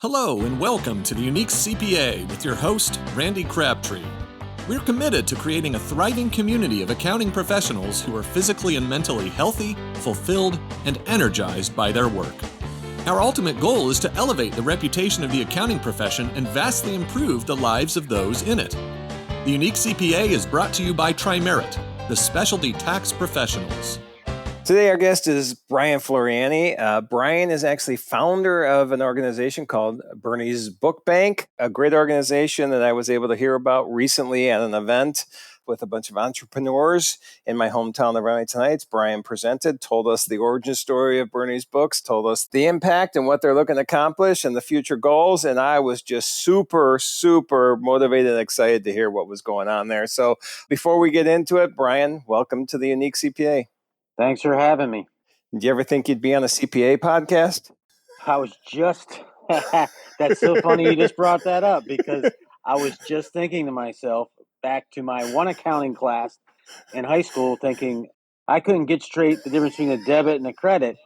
Hello and welcome to the Unique CPA with your host, Randy Crabtree. We're committed to creating a thriving community of accounting professionals who are physically and mentally healthy, fulfilled, and energized by their work. Our ultimate goal is to elevate the reputation of the accounting profession and vastly improve the lives of those in it. The Unique CPA is brought to you by Tri-Merit, the specialty tax professionals. Today, our guest is Brian Floriani. Brian is actually founder of an organization called Bernie's Book Bank, a great organization that I was able to hear about recently at an event with a bunch of entrepreneurs in my hometown of Raleigh Tonight's. Brian presented, told us the origin story of Bernie's books, told us the impact and what they're looking to accomplish and the future goals. And I was just super motivated and excited to hear what was going on there. So before we get into it, Brian, welcome to the Unique CPA. Thanks for having me. Did you ever think you'd be on a CPA podcast? I was just, that's so funny you just brought that up, because I was just thinking to myself back to my one accounting class in high school, thinking I couldn't get straight the difference between a debit and a credit.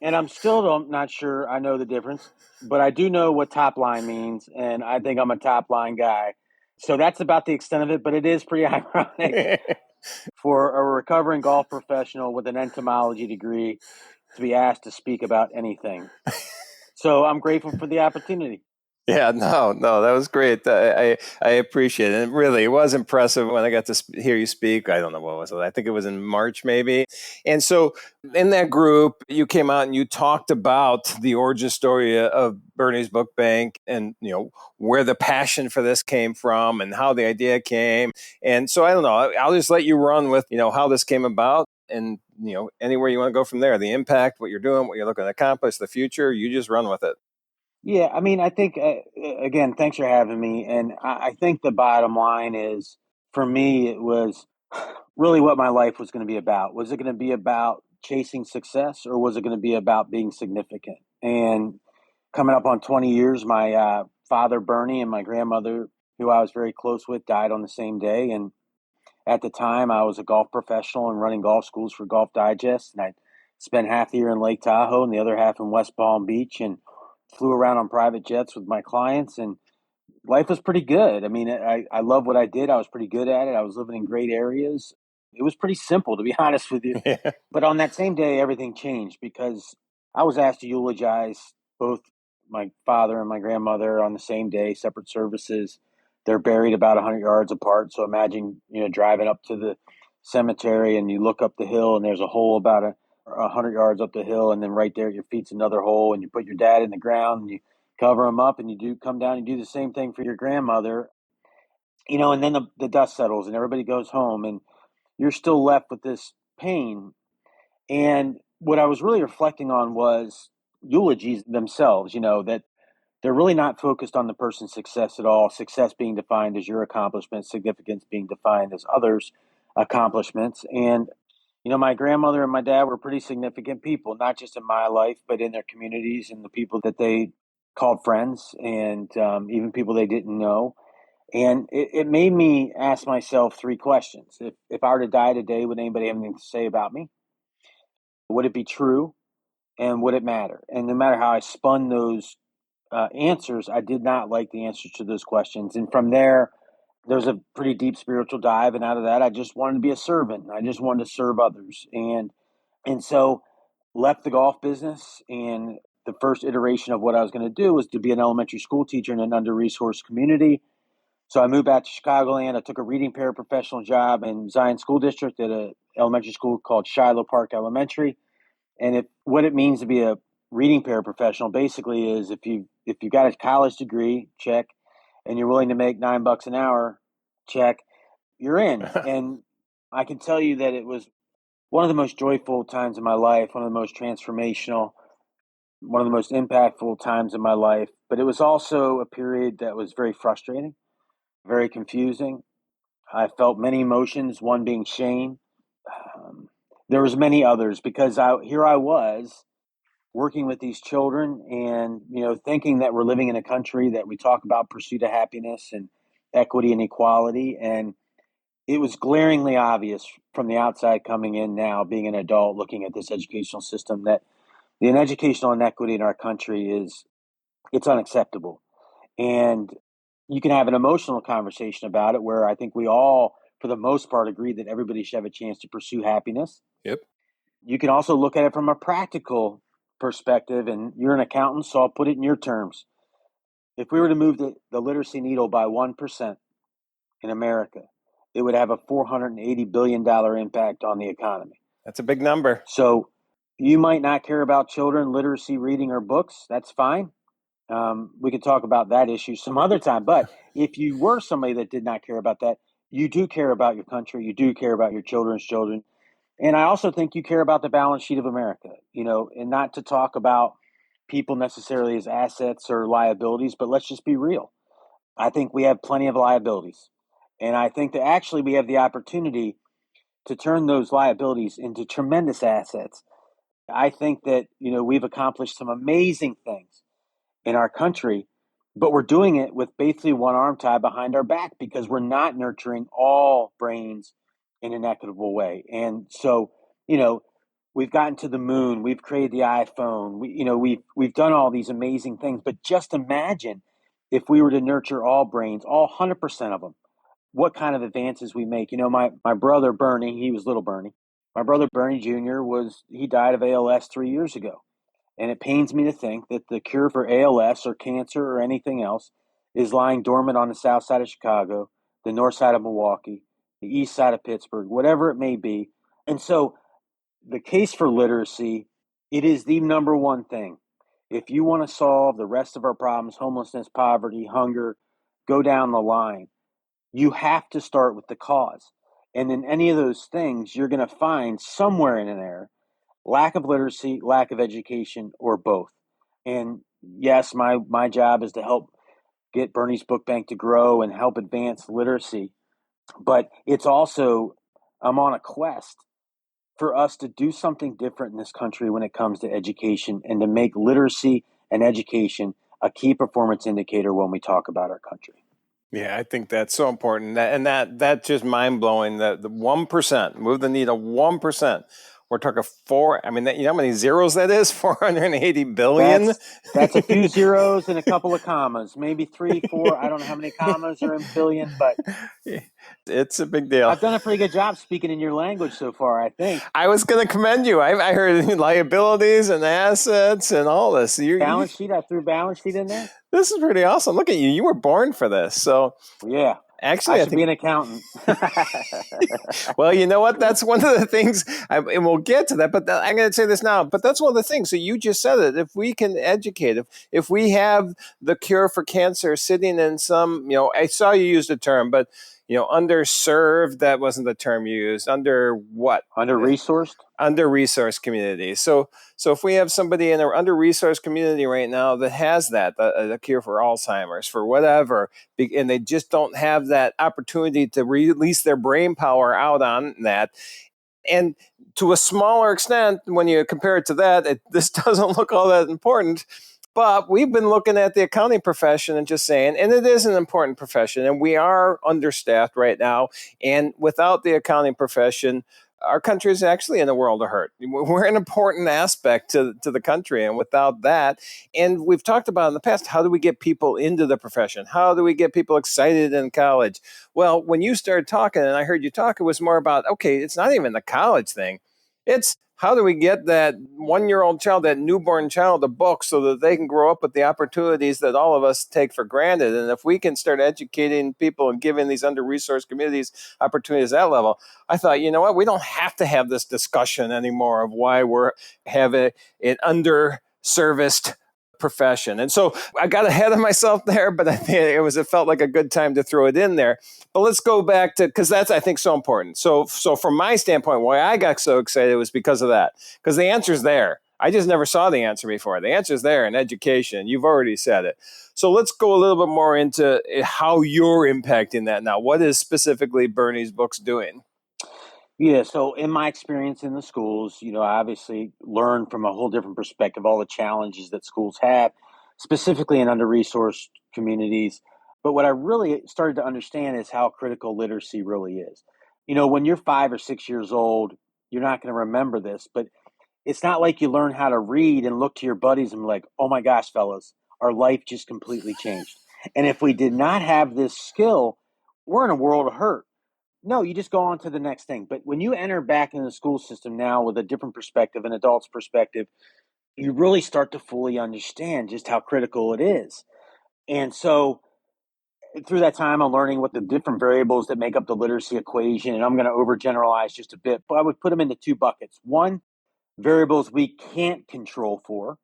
And I'm still not sure I know the difference, but I do know what top line means. And I think I'm a top line guy. So that's about the extent of it, but it is pretty ironic for a recovering golf professional with an entomology degree to be asked to speak about anything. So I'm grateful for the opportunity. Yeah, no, that was great. I appreciate it. And really, it was impressive when I got to hear you speak. I don't know what was it. I think it was in March, maybe. And so in that group, you came out and you talked about the origin story of Bernie's Book Bank and, where the passion for this came from and how the idea came. And so I don't know, I'll just let you run with, how this came about and, anywhere you want to go from there, the impact, what you're doing, what you're looking to accomplish, the future, you just run with it. Yeah, I mean, I think, again, thanks for having me. And I think the bottom line is, for me, it was really what my life was going to be about. Was it going to be about chasing success, or was it going to be about being significant? And coming up on 20 years, my father, Bernie, and my grandmother, who I was very close with, died on the same day. And at the time, I was a golf professional and running golf schools for Golf Digest. And I spent half the year in Lake Tahoe and the other half in West Palm Beach, and flew around on private jets with my clients, and life was pretty good. I mean, I love what I did. I was pretty good at it. I was living in great areas. It was pretty simple, to be honest with you. Yeah. But on that same day, everything changed, because I was asked to eulogize both my father and my grandmother on the same day, separate services. They're buried about 100 yards apart. So imagine, driving up to the cemetery and you look up the hill and there's a hole about 100 yards up the hill, and then right there at your feet's another hole, and you put your dad in the ground and you cover him up, and you do come down and do the same thing for your grandmother, and then the dust settles and everybody goes home, and you're still left with this pain. And what I was really reflecting on was eulogies themselves, that they're really not focused on the person's success at all. Success being defined as your accomplishment, significance being defined as others' accomplishments. And my grandmother and my dad were pretty significant people, not just in my life, but in their communities and the people that they called friends, and even people they didn't know. And it made me ask myself three questions. If I were to die today, would anybody have anything to say about me? Would it be true? And would it matter? And no matter how I spun those answers, I did not like the answers to those questions. And from there was a pretty deep spiritual dive. And out of that, I just wanted to be a servant. I just wanted to serve others. And so left the golf business. And the first iteration of what I was going to do was to be an elementary school teacher in an under-resourced community. So I moved back to Chicagoland. I took a reading paraprofessional job in Zion School District at an elementary school called Shiloh Park Elementary. And what it means to be a reading paraprofessional basically is if you got a college degree, check, and you're willing to make $9 an hour, check, you're in. And I can tell you that it was one of the most joyful times in my life, one of the most transformational, one of the most impactful times in my life. But it was also a period that was very frustrating, very confusing. I felt many emotions, one being shame. There was many others, because here I was working with these children and, thinking that we're living in a country that we talk about pursuit of happiness and equity and equality. And it was glaringly obvious from the outside coming in now, being an adult, looking at this educational system, that the educational inequity in our country is it's unacceptable. And you can have an emotional conversation about it where I think we all, for the most part, agree that everybody should have a chance to pursue happiness. Yep. You can also look at it from a practical perspective, and you're an accountant, so I'll put it in your terms. If we were to move the literacy needle by 1% in America, it would have a $480 billion impact on the economy. That's a big number. So you might not care about children literacy, reading, or books. That's fine. We could talk about that issue some other time. But if you were somebody that did not care about that, you do care about your country. You do care about your children's children. And I also think you care about the balance sheet of America, and not to talk about people necessarily as assets or liabilities, but let's just be real. I think we have plenty of liabilities. And I think that actually we have the opportunity to turn those liabilities into tremendous assets. I think that, we've accomplished some amazing things in our country, but we're doing it with basically one arm tied behind our back because we're not nurturing all brains in an equitable way. And so, we've gotten to the moon, we've created the iPhone, we've done all these amazing things, but just imagine if we were to nurture all brains, all 100% of them, what kind of advances we make. My brother Bernie, he was little Bernie. My brother Bernie Jr. he died of ALS 3 years ago. And it pains me to think that the cure for ALS or cancer or anything else is lying dormant on the south side of Chicago, the north side of Milwaukee, the east side of Pittsburgh, whatever it may be. And so the case for literacy, it is the number one thing. If you want to solve the rest of our problems, homelessness, poverty, hunger, go down the line, you have to start with the cause. And in any of those things, you're going to find somewhere in there lack of literacy, lack of education, or both. And yes, my job is to help get Bernie's Book Bank to grow and help advance literacy. But it's also, I'm on a quest for us to do something different in this country when it comes to education and to make literacy and education a key performance indicator when we talk about our country. Yeah, I think that's so important. That's just mind blowing. That the 1%, move the needle 1%. We're talking four. I mean, you know how many zeros that is? 480 billion. That's a few zeros and a couple of commas, maybe 3, 4. I don't know how many commas are in billion, but it's a big deal. I've done a pretty good job speaking in your language so far, I think. I was going to commend you. I heard liabilities and assets and all this. Balance sheet. I threw balance sheet in there. This is pretty awesome. Look at you. You were born for this. So yeah. Actually, I should be an accountant. Well, you know what? That's one of the things, and we'll get to that, but I'm going to say this now, but that's one of the things. So you just said it. If we can educate, if we have the cure for cancer sitting in some, I saw you use the term, but, underserved, that wasn't the term you used. Under what? Under-resourced? Under-resourced communities. So if we have somebody in an under-resourced community right now that has that, the cure for Alzheimer's, for whatever, and they just don't have that opportunity to release their brain power out on that. And to a smaller extent, when you compare it to that, this doesn't look all that important. But we've been looking at the accounting profession and just saying, and it is an important profession, and we are understaffed right now. And without the accounting profession, our country is actually in a world of hurt. We're an important aspect to the country, and without that, and we've talked about in the past, how do we get people into the profession? How do we get people excited in college? Well, when you started talking, and I heard you talk, it was more about, okay, it's not even the college thing. It's how do we get that 1-year-old child, that newborn child, a book so that they can grow up with the opportunities that all of us take for granted? And if we can start educating people and giving these under-resourced communities opportunities at that level, I thought, you know what, we don't have to have this discussion anymore of why we're having an under-serviced profession. And so I got ahead of myself there, but I think it felt like a good time to throw it in there. But let's go back to, because that's, I think, so important. So from my standpoint, why I got so excited was because of that, because the answer's there. I just never saw the answer before. The answer's there in education. You've already said it. So let's go a little bit more into how you're impacting that now. What is specifically Bernie's books doing? Yeah, so in my experience in the schools, I obviously learned from a whole different perspective all the challenges that schools have, specifically in under-resourced communities. But what I really started to understand is how critical literacy really is. When you're 5 or 6 years old, you're not going to remember this, but it's not like you learn how to read and look to your buddies and be like, oh my gosh, fellas, our life just completely changed. And if we did not have this skill, we're in a world of hurt. No, you just go on to the next thing. But when you enter back in the school system now with a different perspective, an adult's perspective, you really start to fully understand just how critical it is. And so through that time, I'm learning what the different variables that make up the literacy equation. And I'm going to overgeneralize just a bit, but I would put them into two buckets. One, variables we can't control for,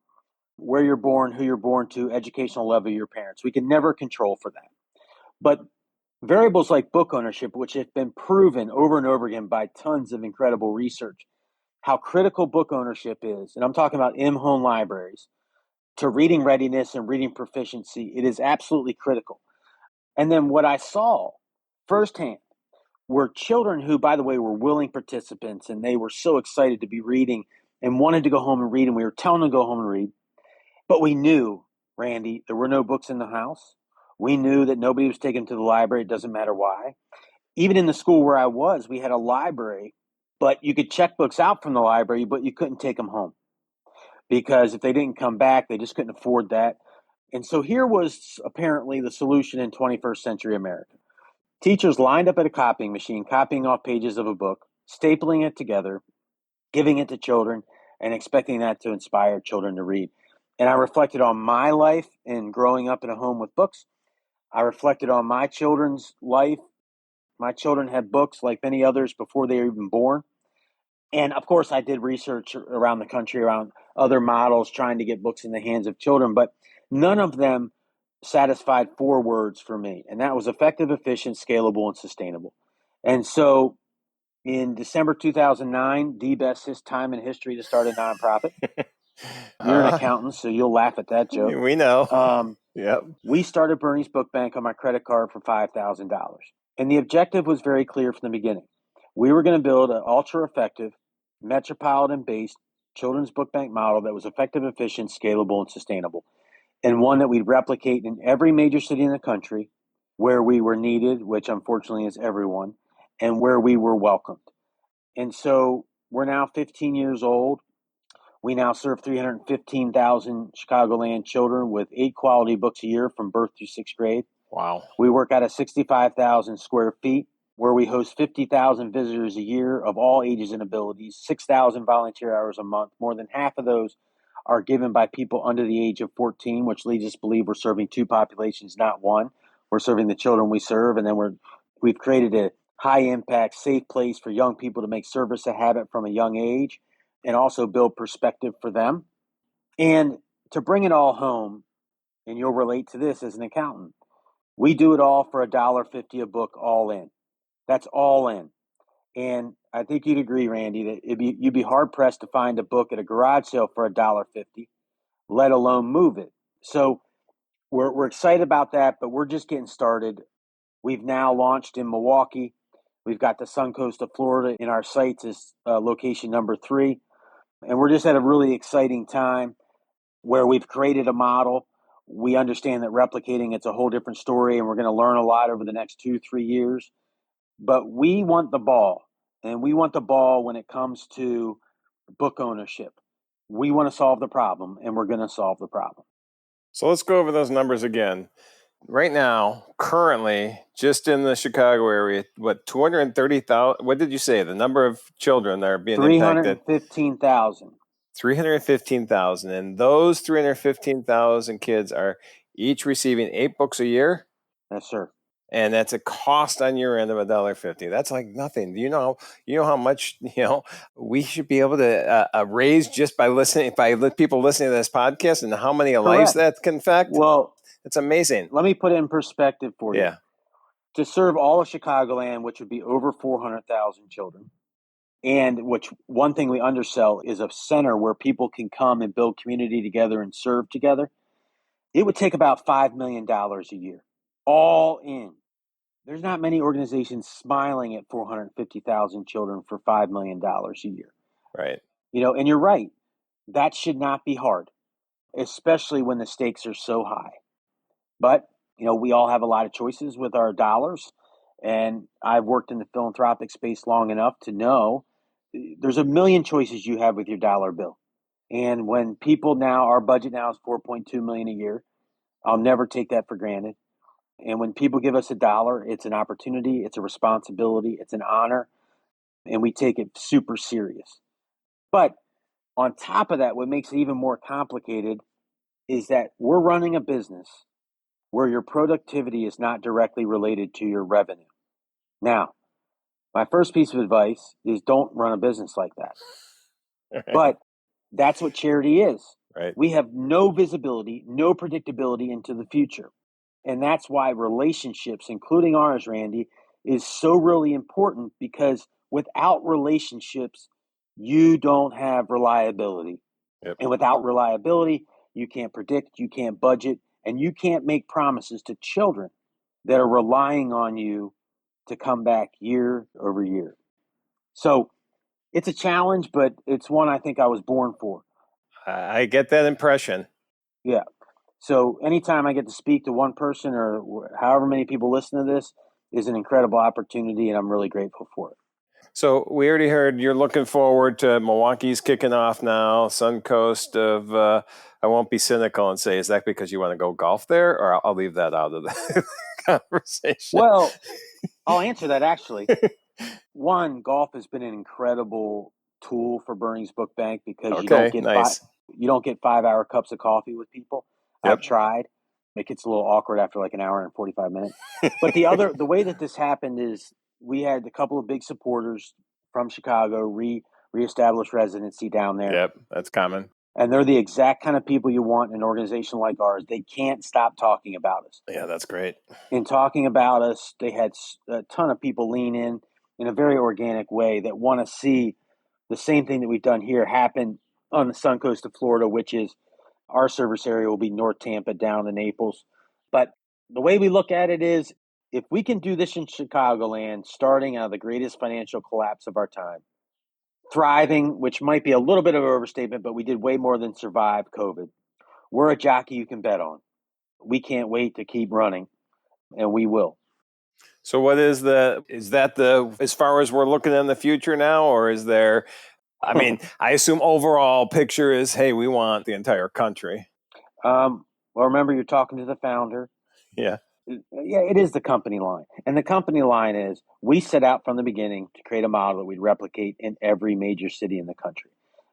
where you're born, who you're born to, educational level of your parents. We can never control for that. But variables like book ownership, which have been proven over and over again by tons of incredible research, how critical book ownership is, and I'm talking about in-home libraries, to reading readiness and reading proficiency, it is absolutely critical. And then what I saw firsthand were children who, by the way, were willing participants, and they were so excited to be reading and wanted to go home and read, and we were telling them to go home and read. But we knew, Randy, there were no books in the house. We knew that nobody was taken to the library. It doesn't matter why. Even in the school where I was, we had a library, but you could check books out from the library, but you couldn't take them home because if they didn't come back, they just couldn't afford that. And so here was apparently the solution in 21st century America. Teachers lined up at a copying machine, copying off pages of a book, stapling it together, giving it to children, and expecting that to inspire children to read. And I reflected on my life in growing up in a home with books. I reflected on my children's life. My children had books like many others before they were even born. And of course, I did research around the country around other models trying to get books in the hands of children, but none of them satisfied four words for me. And that was effective, efficient, scalable, and sustainable. And so in December 2009, the best time in history to start a nonprofit. You're an accountant, so you'll laugh at that joke. We know. Yep. We started Bernie's Book Bank on my credit card for $5,000. And the objective was very clear from the beginning. We were going to build an ultra-effective, metropolitan-based children's book bank model that was effective, efficient, scalable, and sustainable, and one that we'd replicate in every major city in the country where we were needed, which unfortunately is everyone, and where we were welcomed. And so we're now 15 years old. We now serve 315,000 Chicagoland children with 8 quality books a year from birth through 6th grade. Wow. We work out of 65,000 square feet where we host 50,000 visitors a year of all ages and abilities, 6,000 volunteer hours a month. More than half of those are given by people under the age of 14, which leads us to believe we're serving two populations, not one. We're serving the children we serve, and then we've created a high-impact, safe place for young people to make service a habit from a young age and also build perspective for them. And to bring it all home, and you'll relate to this as an accountant, we do it all for $1.50 a book, all in. That's all in. And I think you'd agree, Randy, that you'd be hard-pressed to find a book at a garage sale for $1.50, let alone move it. So we're excited about that, but we're just getting started. We've now launched in Milwaukee. We've got the Suncoast of Florida in our sights as location number 3. And we're just at a really exciting time where we've created a model. We understand that replicating it's a whole different story, and we're going to learn a lot over the next 2-3 years. But we want the ball, and we want the ball when it comes to book ownership. We want to solve the problem, and we're going to solve the problem. So let's go over those numbers again. Right now, currently, just in the Chicago area, 230,000? What did you say? The number of children that are being impacted? 315,000. 315,000. And those 315,000 kids are each receiving 8 books a year? Yes, sir. And that's a cost on your end of $1.50. That's like nothing. You know how much we should be able to raise just by listening, by people listening to this podcast, and how many lives that can affect. Well, it's amazing. Let me put it in perspective for you. Yeah. To serve all of Chicagoland, which would be over 400,000 children, and which one thing we undersell is a center where people can come and build community together and serve together, it would take about $5 million a year, all in. There's not many organizations smiling at 450,000 children for $5 million a year. Right. And you're right. That should not be hard, especially when the stakes are so high. But, we all have a lot of choices with our dollars. And I've worked in the philanthropic space long enough to know there's a million choices you have with your dollar bill. And when people our budget now is $4.2 million a year. I'll never take that for granted. And when people give us $1, it's an opportunity, it's a responsibility, it's an honor, and we take it super serious. But on top of that, what makes it even more complicated is that we're running a business where your productivity is not directly related to your revenue. Now, my first piece of advice is don't run a business like that. But that's what charity is. Right. We have no visibility, no predictability into the future. And that's why relationships, including ours, Randy, is so really important, because without relationships, you don't have reliability. Yep. And without reliability, you can't predict, you can't budget, and you can't make promises to children that are relying on you to come back year over year. So it's a challenge, but it's one I think I was born for. I get that impression. Yeah. So anytime I get to speak to one person or however many people listen to this is an incredible opportunity, and I'm really grateful for it. So we already heard you're looking forward to Milwaukee's kicking off now, Suncoast of, I won't be cynical and say, is that because you want to go golf there? Or I'll leave that out of the conversation. Well, I'll answer that actually. One, golf has been an incredible tool for Bernie's Book Bank, because you don't get nice. you don't get 5-hour cups of coffee with people. Yep. I've tried. It gets a little awkward after like an hour and 45 minutes. But the way that this happened is we had a couple of big supporters from Chicago reestablish residency down there. Yep, that's common. And they're the exact kind of people you want in an organization like ours. They can't stop talking about us. Yeah, that's great. In talking about us, they had a ton of people lean in a very organic way that want to see the same thing that we've done here happen on the sun coast of Florida, which is our service area will be North Tampa down to Naples. But the way we look at it is, if we can do this in Chicagoland, starting out of the greatest financial collapse of our time, thriving, which might be a little bit of an overstatement, but we did way more than survive COVID. We're a jockey you can bet on. We can't wait to keep running, and we will. So what is that as far as we're looking in the future now, or is there, I mean, I assume overall picture is, hey, we want the entire country. Well, remember, you're talking to the founder. Yeah. Yeah, it is the company line. And the company line is, we set out from the beginning to create a model that we'd replicate in every major city in the country.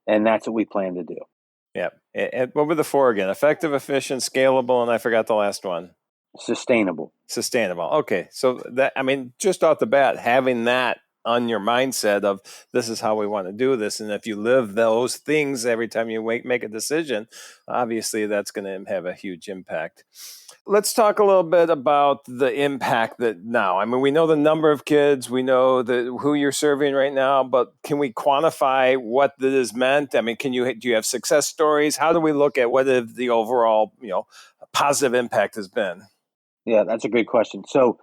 And that's what we plan to do. Yeah. And what were the four again? Effective, efficient, scalable, and I forgot the last one. Sustainable. Okay. So that, I mean, just off the bat, having that on your mindset of this is how we want to do this. And if you live those things every time you make a decision, obviously that's going to have a huge impact. Let's talk a little bit about the impact that now, I mean, we know the number of kids, we know who you're serving right now, but can we quantify what this has meant? I mean, do you have success stories? How do we look at what the overall, positive impact has been? Yeah, that's a great question. So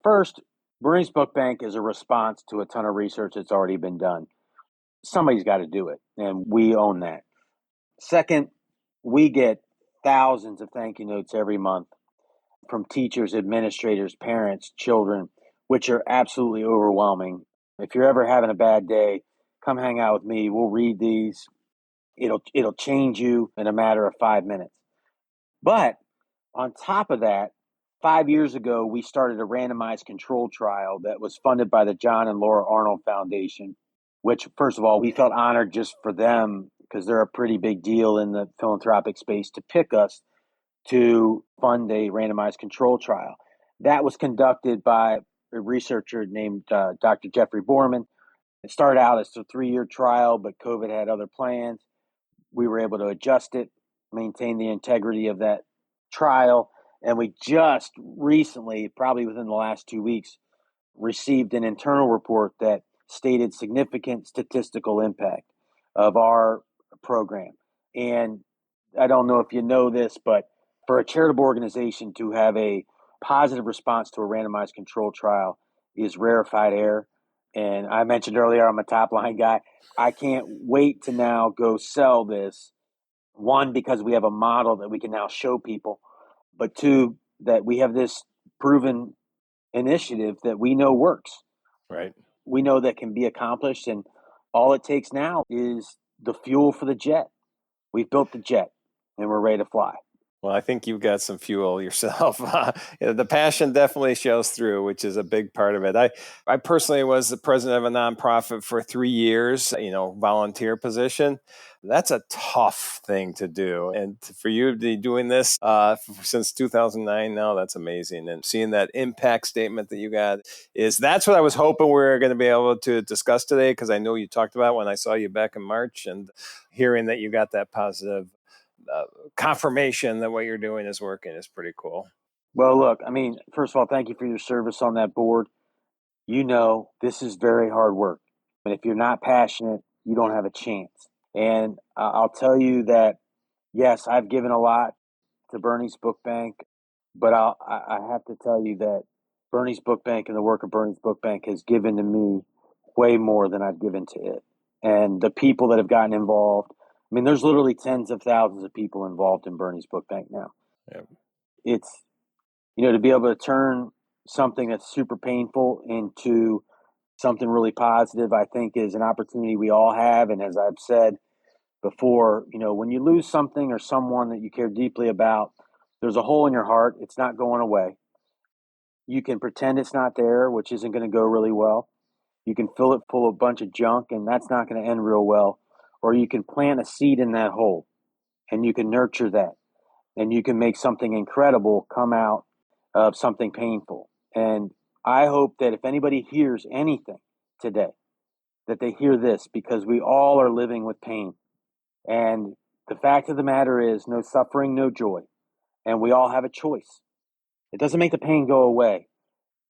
first, Bernie's Book Bank is a response to a ton of research that's already been done. Somebody's got to do it, and we own that. Second, we get thousands of thank you notes every month from teachers, administrators, parents, children, which are absolutely overwhelming. If you're ever having a bad day, come hang out with me. We'll read these. It'll change you in a matter of 5 minutes. But on top of that, 5 years ago, we started a randomized control trial that was funded by the John and Laura Arnold Foundation, which, first of all, we felt honored just for them, because they're a pretty big deal in the philanthropic space, to pick us to fund a randomized control trial. That was conducted by a researcher named Dr. Jeffrey Borman. It started out as a 3-year trial, but COVID had other plans. We were able to adjust it, maintain the integrity of that trial, and we just recently, probably within the last 2 weeks, received an internal report that stated significant statistical impact of our program. And I don't know if you know this, but for a charitable organization to have a positive response to a randomized control trial is rarefied air. And I mentioned earlier, I'm a top line guy. I can't wait to now go sell this. One, because we have a model that we can now show people, but two, that we have this proven initiative that we know works. Right. We know that can be accomplished, and all it takes now is the fuel for the jet. We've built the jet, and we're ready to fly. Well, I think you've got some fuel yourself. The passion definitely shows through, which is a big part of it. I personally was the president of a nonprofit for 3 years, volunteer position. That's a tough thing to do. And for you to be doing this since 2009 now, that's amazing. And seeing that impact statement that you got that's what I was hoping we were going to be able to discuss today, because I know you talked about when I saw you back in March, and hearing that you got that positive confirmation that what you're doing is working is pretty cool. Well, look, I mean, first of all, thank you for your service on that board. This is very hard work. And if you're not passionate, you don't have a chance. And I'll tell you that, yes, I've given a lot to Bernie's Book Bank, but I have to tell you that Bernie's Book Bank and the work of Bernie's Book Bank has given to me way more than I've given to it. And the people that have gotten involved, I mean, there's literally tens of thousands of people involved in Bernie's Book Bank now. Yep. It's, to be able to turn something that's super painful into something really positive, I think is an opportunity we all have. And as I've said before, when you lose something or someone that you care deeply about, there's a hole in your heart. It's not going away. You can pretend it's not there, which isn't going to go really well. You can fill it full of a bunch of junk, and that's not going to end real well. Or you can plant a seed in that hole, and you can nurture that, and you can make something incredible come out of something painful. And I hope that if anybody hears anything today, that they hear this, because we all are living with pain. And the fact of the matter is, no suffering, no joy. And we all have a choice. It doesn't make the pain go away,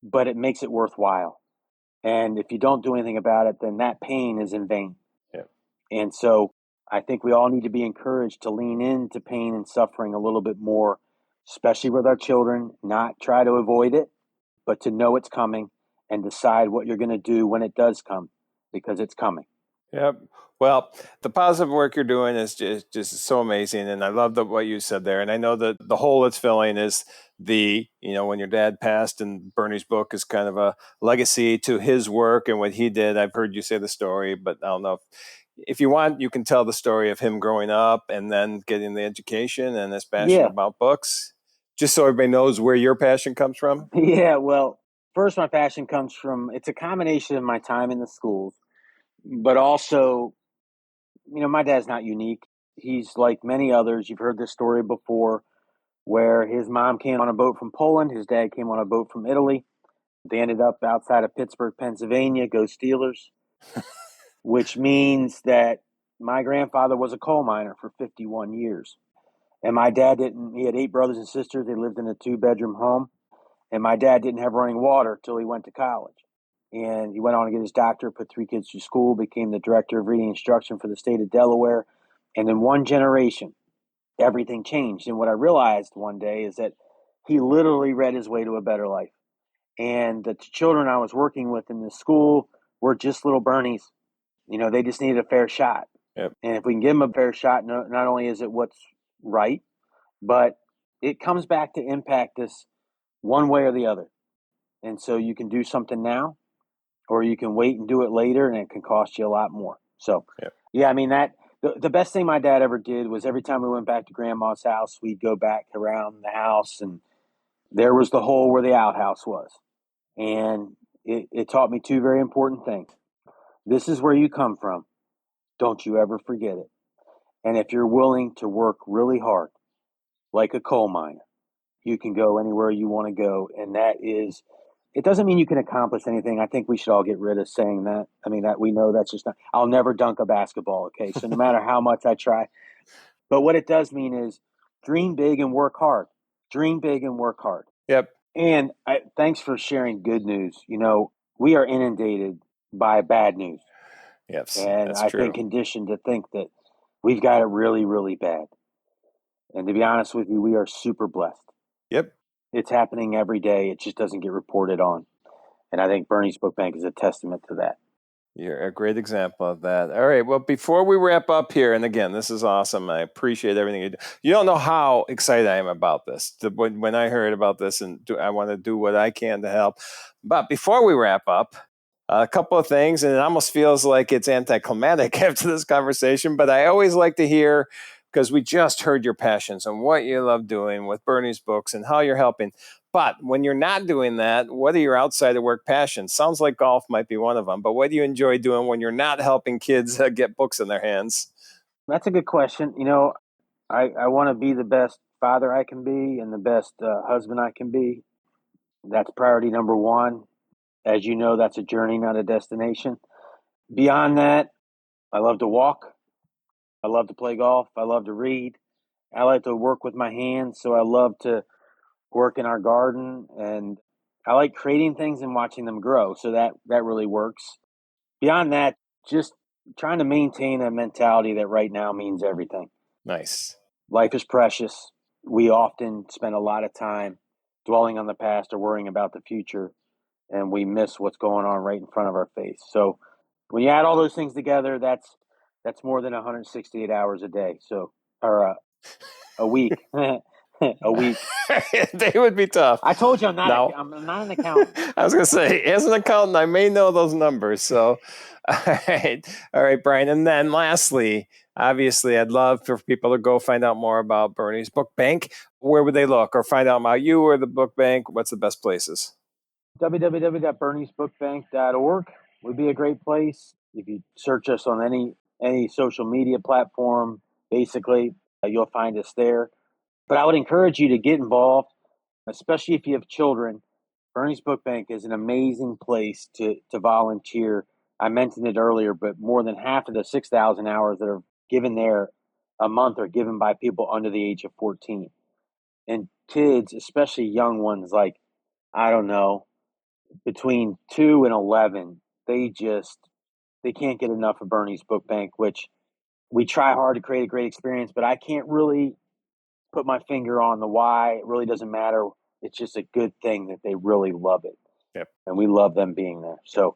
but it makes it worthwhile. And if you don't do anything about it, then that pain is in vain. Yeah. And so I think we all need to be encouraged to lean into pain and suffering a little bit more, especially with our children, not try to avoid it, but to know it's coming and decide what you're going to do when it does come, because it's coming. Yep. Well, the positive work you're doing is just so amazing. And I love what you said there. And I know that the hole it's filling is when your dad passed, and Bernie's book is kind of a legacy to his work and what he did. I've heard you say the story, but I don't know if you want, you can tell the story of him growing up and then getting the education and his passion about books, just so everybody knows where your passion comes from. Yeah. Well, first, my passion comes from, it's a combination of my time in the schools, but also, my dad's not unique. He's like many others. You've heard this story before, where his mom came on a boat from Poland. His dad came on a boat from Italy. They ended up outside of Pittsburgh, Pennsylvania. Go Steelers. Which means that my grandfather was a coal miner for 51 years. And my dad didn't. He had 8 brothers and sisters. They lived in a 2-bedroom home. And my dad didn't have running water till he went to college. And he went on to get his doctorate, put 3 kids through school, became the director of reading instruction for the state of Delaware. And in one generation, everything changed. And what I realized one day is that he literally read his way to a better life. And the children I was working with in this school were just little Bernies. They just needed a fair shot. Yep. And if we can give them a fair shot, not only is it what's right, but it comes back to impact us one way or the other. And so you can do something now, or you can wait and do it later, and it can cost you a lot more. So, I mean, the best thing my dad ever did was every time we went back to Grandma's house, we'd go back around the house, and there was the hole where the outhouse was. And it taught me 2 very important things. This is where you come from. Don't you ever forget it. And if you're willing to work really hard, like a coal miner, you can go anywhere you want to go. And it doesn't mean you can accomplish anything. I think we should all get rid of saying that. I mean, that we know that's just not, I'll never dunk a basketball. Okay. So no matter how much I try, but what it does mean is dream big and work hard. Dream big and work hard. Yep. And thanks for sharing good news. We are inundated by bad news. Yes. And that's I've true. been conditioned to think that we've got it really, really bad. And to be honest with you, we are super blessed. Yep. It's happening every day. It just doesn't get reported on. And I think Bernie's Book Bank is a testament to that. You're a great example of that. All right. Well, before we wrap up here, and again, this is awesome. I appreciate everything you do. You don't know how excited I am about this. When I heard about this, and I want to do what I can to help. But before we wrap up, a couple of things, and it almost feels like it's anticlimactic after this conversation, but I always like to hear because we just heard your passions and what you love doing with Bernie's books and how you're helping. But when you're not doing that, what are your outside of work passions? Sounds like golf might be one of them, but what do you enjoy doing when you're not helping kids get books in their hands? That's a good question. I want to be the best father I can be and the best husband I can be. That's priority number one. As you know, that's a journey, not a destination. Beyond that, I love to walk. I love to play golf. I love to read. I like to work with my hands, so I love to work in our garden, and I like creating things and watching them grow. So that really works. Beyond that, just trying to maintain a mentality that right now means everything. Nice. Life is precious. We often spend a lot of time dwelling on the past or worrying about the future, and we miss what's going on right in front of our face. So when you add all those things together, that's more than 168 hours a day. So, or a week. A week. They would be tough. I told you I'm not an accountant. I was going to say, as an accountant, I may know those numbers. So, all right, Brian. And then lastly, obviously, I'd love for people to go find out more about Bernie's Book Bank. Where would they look, or find out about you or the book bank? What's the best places? www.berniesbookbank.org would be a great place. If you search us on any social media platform, basically, you'll find us there. But I would encourage you to get involved, especially if you have children. Bernie's Book Bank is an amazing place to volunteer. I mentioned it earlier, but more than half of the 6,000 hours that are given there a month are given by people under the age of 14. And kids, especially young ones, like, I don't know, between 2 and 11, they can't get enough of Bernie's Book Bank, which we try hard to create a great experience, but I can't really put my finger on the why. It really doesn't matter. It's just a good thing that they really love it. Yep. And we love them being there. So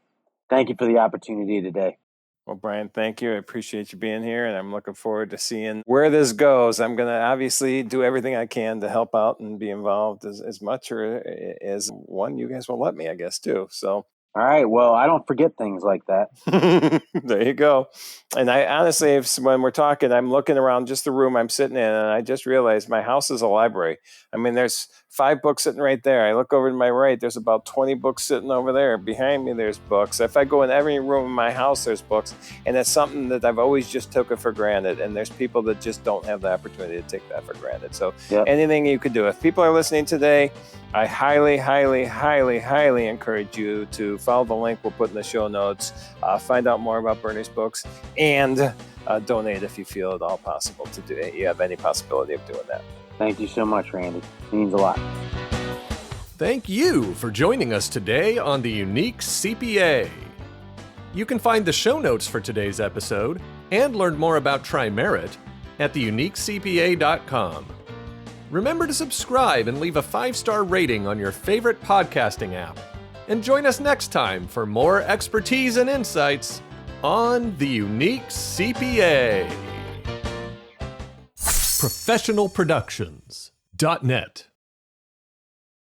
thank you for the opportunity today. Well, Brian, thank you. I appreciate you being here, and I'm looking forward to seeing where this goes. I'm going to obviously do everything I can to help out and be involved as much or as one you guys will let me, I guess, too. So. All right. Well, I don't forget things like that. There you go. And I honestly, when we're talking, I'm looking around just the room I'm sitting in, and I just realized my house is a library. I mean, there's 5 books sitting right there. I look over to my right, there's about 20 books sitting over there. Behind me, there's books. If I go in every room in my house, there's books. And it's something that I've always just taken for granted. And there's people that just don't have the opportunity to take that for granted. So anything you could do. If people are listening today, I highly, highly, highly, highly encourage you to follow the link we'll put in the show notes, find out more about Bernie's books, and donate if you feel at all possible to do it. You have any possibility of doing that. Thank you so much, Randy. It means a lot. Thank you for joining us today on the Unique CPA. You can find the show notes for today's episode and learn more about TriMerit at theuniquecpa.com. Remember to subscribe and leave a 5-star rating on your favorite podcasting app. And join us next time for more expertise and insights on the Unique CPA. ProfessionalProductions.net